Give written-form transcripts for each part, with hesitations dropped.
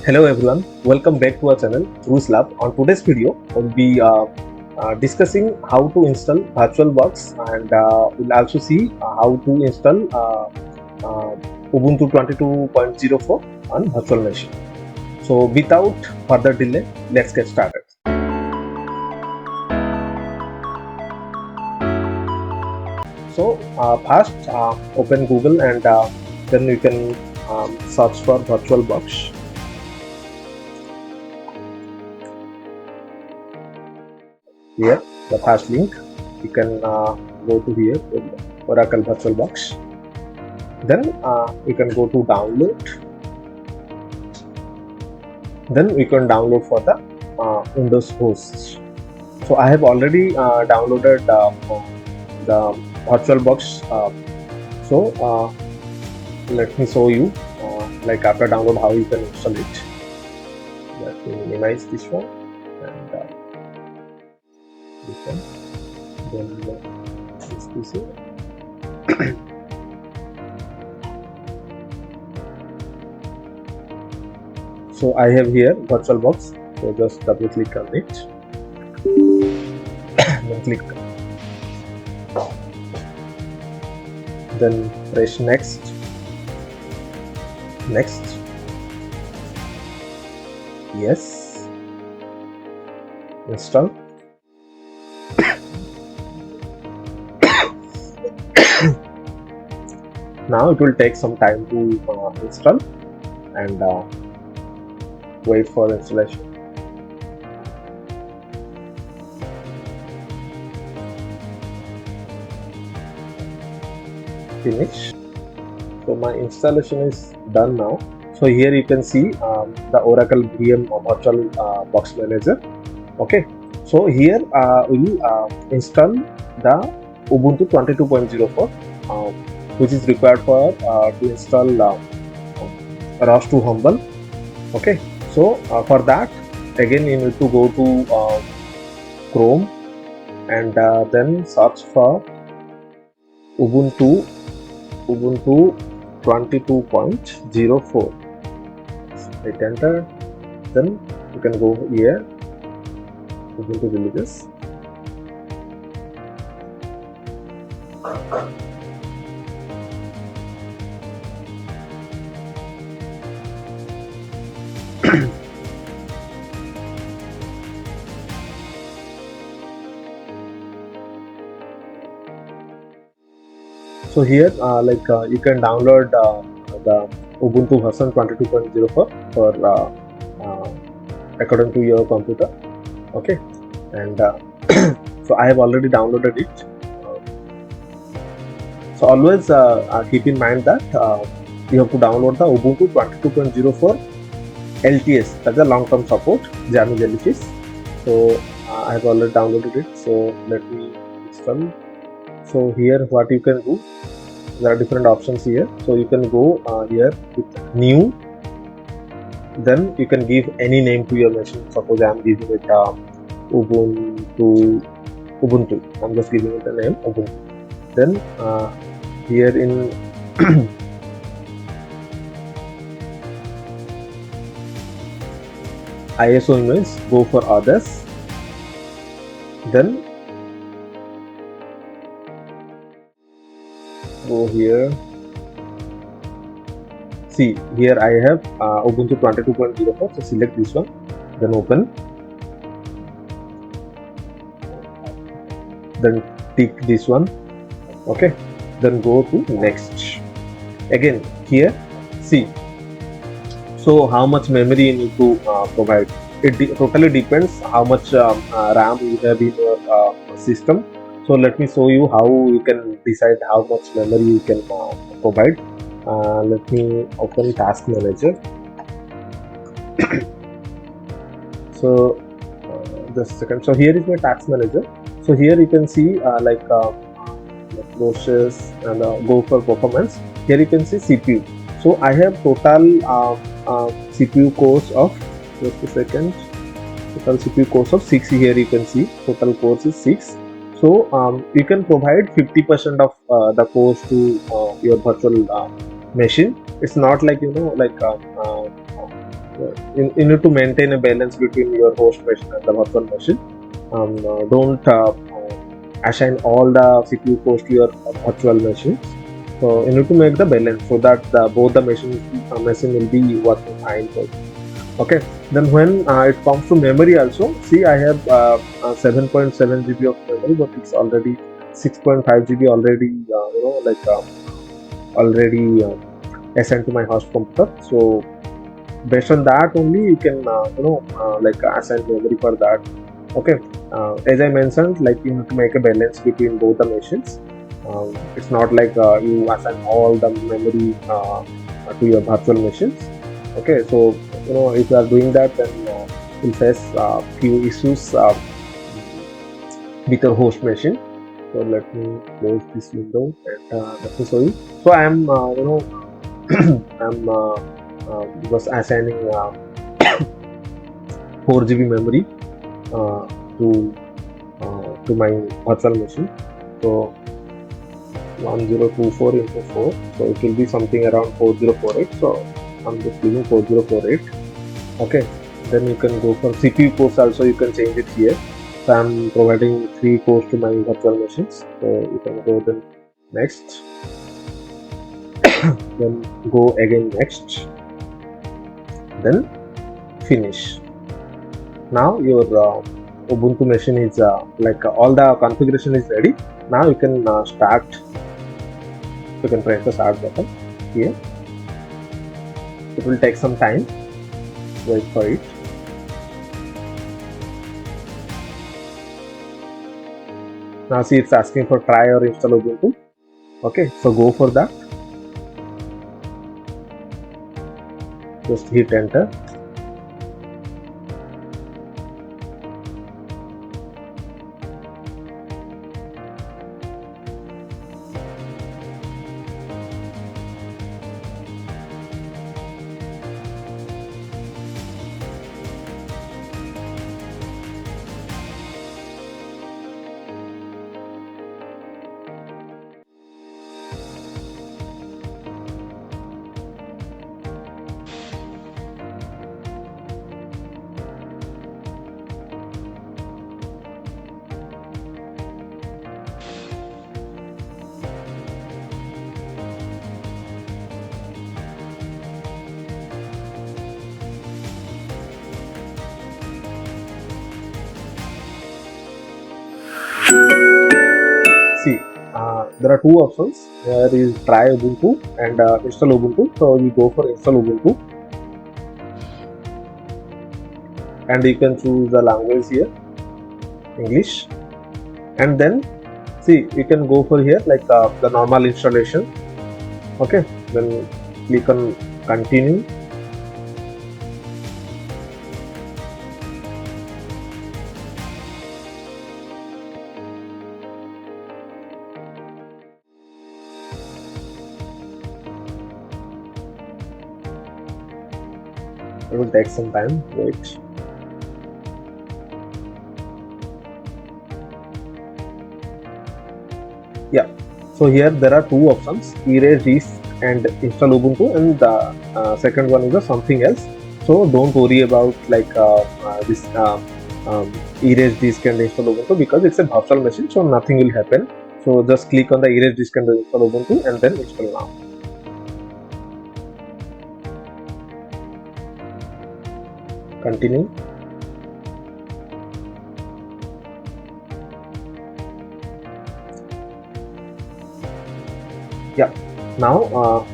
Hello everyone, welcome back to our channel Dhru Lab. On today's video, we'll be discussing how to install VirtualBox, and we'll also see how to install Ubuntu 22.04 on virtual machine. So without further delay, let's get started. So first open Google, and then you can search for VirtualBox. Here the first link, you can go to here, Oracle VirtualBox. Then you can go to download. Then we can download for the Windows hosts. So I have already downloaded the VirtualBox. So let me show you like after download how you can install it. Let me minimize this one and this one. Then this PC. So I have here VirtualBox. So just double click on it. Then click. Then press next. Next. Yes. Install. Now it will take some time to install, and wait for installation. Finish. So my installation is done now. So here you can see the Oracle VM VirtualBox Manager. Okay. So here we will install the Ubuntu 22.04, which is required for to install ROS to Humble. Okay. So for that, again you need to go to Chrome, and then search for Ubuntu 22.04. Hit enter. Then you can go here, Ubuntu releases. So here you can download the Ubuntu version 22.04 for according to your computer. Okay, and so I have already downloaded it. So always keep in mind that you have to download the Ubuntu 22.04 LTS, that's a long-term support, Jammy Jellyfish. So I have already downloaded it. So let me install. So here what you can do, there are different options here. So you can go here with new. Then you can give any name to your machine. Suppose I am giving it Ubuntu. I'm just giving it a name Ubuntu. Then here in ISO image, go for others. Then go here. See, here I have Ubuntu 22.04. So select this one. Then open. Then tick this one. Okay. Then go to next. Again here, see. So how much memory you need to provide? It totally depends how much RAM you have in your system. So let me show you how you can decide how much memory you can provide. Let me open Task Manager. So just a second. So here is my Task Manager. So here you can see the process and go for performance. Here you can see CPU. So I have total CPU cores of, just a second, total CPU cores of 6. Here you can see total cores is 6. So you can provide 50% of the cores to your virtual machine. It's not like you need to maintain a balance between your host machine and the virtual machine. Don't assign all the CPU cores to your virtual machines. So you need to make the balance so that both the machine will be working fine for you. Okay. Then when it comes to memory also, see I have 7.7 GB of memory, but it's already 6.5 GB already, already assigned to my host computer. So based on that only you can assign memory for that. Okay. As I mentioned, like you need to make a balance between both the machines. It's not like you assign all the memory to your virtual machines. Okay, so if you are doing that, then you'll face few issues with your host machine. So let me close this window and let me show you. So I am I'm was assigning 4 GB memory uh, to my virtual machine. So 1024 into 4, so it will be something around 4048. So I'm just leaving 4048. Okay, then you can go for CPU cores also, you can change it here. So I'm providing 3 cores to my virtual machines, so you can go then next, then go again next, then finish. Now your Ubuntu machine is all the configuration is ready. Now you can start. You can press the start button here. It will take some time. Wait for it. Now see, it's asking for try or install Ubuntu. Okay, so go for that. Just hit enter. See, there are two options. There is try Ubuntu and install Ubuntu. So you go for install Ubuntu, and you can choose the language here, English, and then see you can go for here the normal installation. Okay, then click on continue. It will take some time. Wait. Yeah. So here there are two options: erase disk and install Ubuntu, and the second one is something else. So don't worry about this erase disk and install Ubuntu, because it's a virtual machine, so nothing will happen. So just click on the erase disk and install Ubuntu, and then install now. Continue. Yeah. Now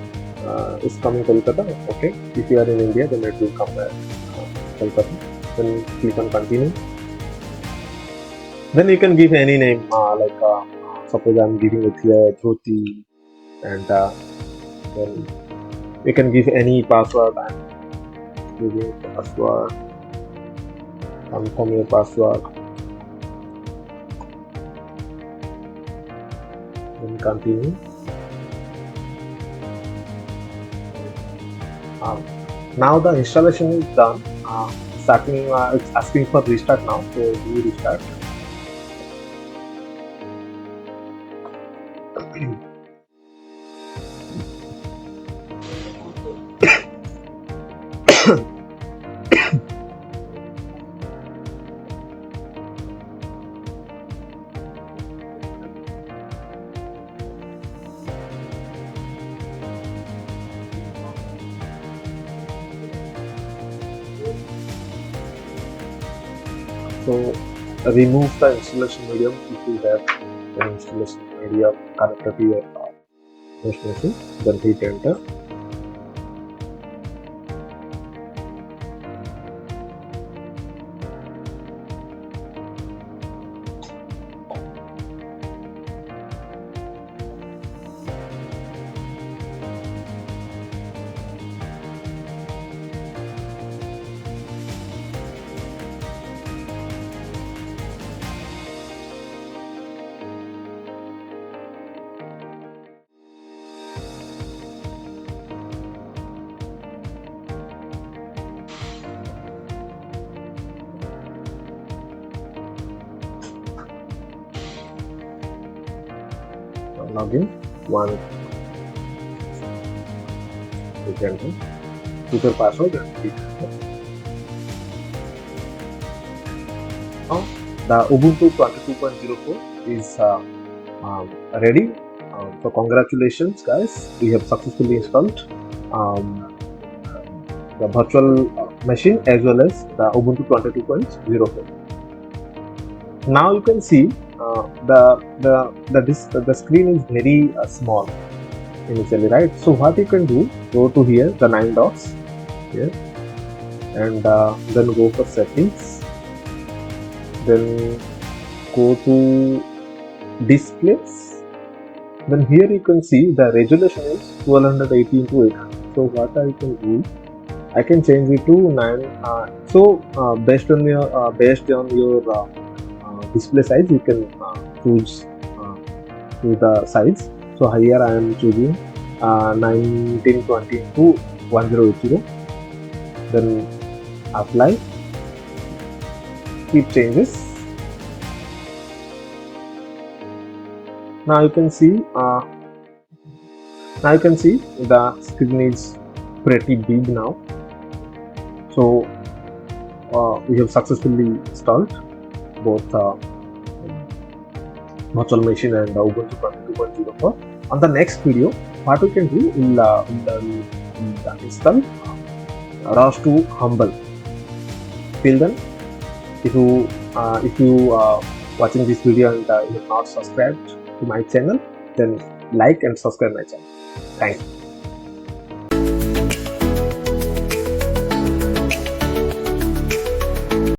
it's coming Kolkata. Okay. If you are in India, then it will come back Kolkata. Then click on continue. Then you can give any name, suppose I'm giving it here Dhruti, and then you can give any password. I'm giving password. Confirm your password. Then continue. Now the installation is done. It's asking for restart now, so we restart. So remove the installation medium if you have an installation medium connected to your host machine. Then hit enter. Login. One, hit enter. Put your password and hit enter. Now the Ubuntu 22.04 is ready. So congratulations, guys! We have successfully installed the virtual machine as well as the Ubuntu 22.04. Now you can see the screen is very small initially, right? So what you can do, go to here, the 9 dots here, and then go for settings, then go to displays. Then here you can see the resolution is 1280 into 800. So what I can do, I can change it to 9. Based on your display size, you can choose the size. So here I am choosing 1920 to 1080. Then apply. Keep changes. Now you can see the screen is pretty big now. So we have successfully installed both virtual machine and Ubuntu 22.04. On the next video, what we can do, we'll install ROS to Humble. Till then, if you watching this video and you have not subscribed to my channel, then like and subscribe my channel. Thank you.